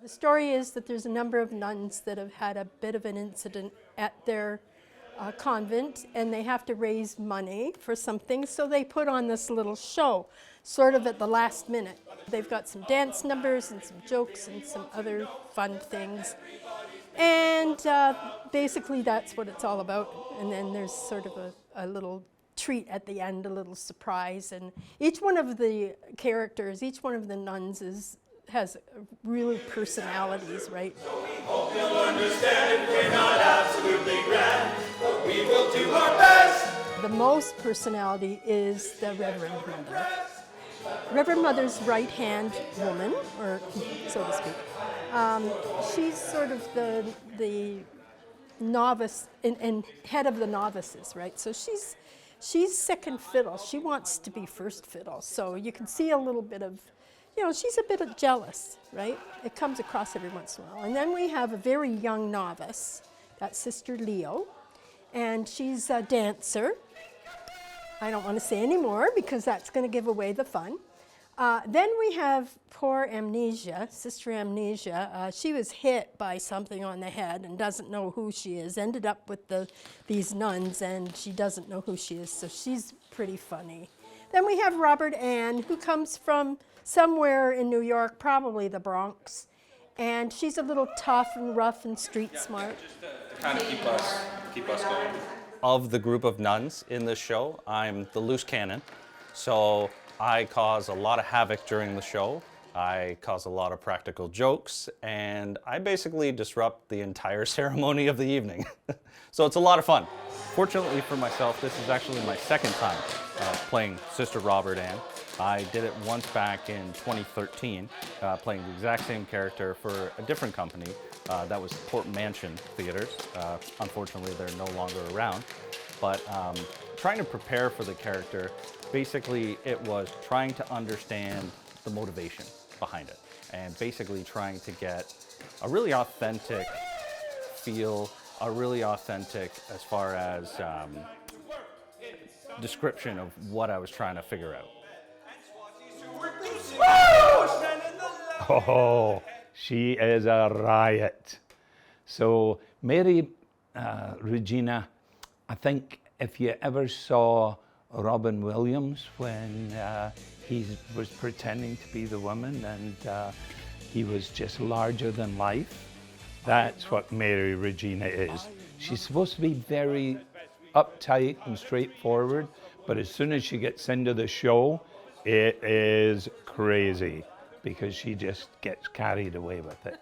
The story is that there's a number of nuns that have had a bit of an incident at their convent, and they have to raise money for something, so they put on this little show, sort of at the last minute. They've got some dance numbers and some jokes and some other fun things. And basically that's what it's all about. And then there's sort of a little treat at the end, a little surprise. And each one of the characters, each one of the nuns has real personalities, right? So we hope you'll understand if we're not absolutely grand, but we will do our best. The most personality is the Reverend Mother. Reverend Mother's right-hand woman, or so to speak. She's sort of the novice and head of the novices, right? So she's second fiddle. She wants to be first fiddle. So you can see a little bit of, she's a bit jealous, right? It comes across every once in a while. And then we have a very young novice, that's Sister Leo, and she's a dancer. I don't want to say any more because that's going to give away the fun. Then we have poor Amnesia, Sister Amnesia. She was hit by something on the head and doesn't know who she is. Ended up with these nuns, and she doesn't know who she is, so she's pretty funny. Then we have Robert Ann, who comes from somewhere in New York, probably the Bronx, and she's a little tough and rough and street smart. Just to kind of keep us going. Of the group of nuns in this show, I'm the loose cannon, so I cause a lot of havoc during the show. I cause a lot of practical jokes, and I basically disrupt the entire ceremony of the evening. So it's a lot of fun. Fortunately for myself, this is actually my second time playing Sister Robert Ann. I did it once back in 2013, playing the exact same character for a different company. That was Port Mansion Theaters. Unfortunately, they're no longer around. But trying to prepare for the character, basically it was trying to understand the motivation behind it, and basically trying to get a really authentic feel, a really authentic as far as description of what I was trying to figure out. Oh, she is a riot. So Mary Regina, I think if you ever saw Robin Williams when he was pretending to be the woman and he was just larger than life, that's what Mary Regina is. She's supposed to be very uptight and straightforward, but as soon as she gets into the show, it is crazy because she just gets carried away with it.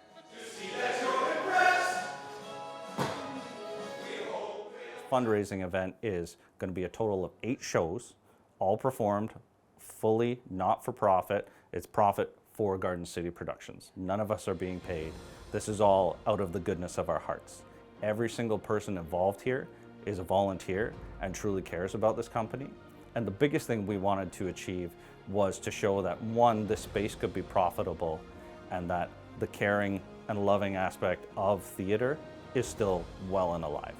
Fundraising event is going to be a total of 8 shows, all performed fully not for profit. It's profit for Garden City Productions. None of us are being paid. This is all out of the goodness of our hearts. Every single person involved here is a volunteer and truly cares about this company. And the biggest thing we wanted to achieve was to show that, one, this space could be profitable, and that the caring and loving aspect of theater is still well and alive.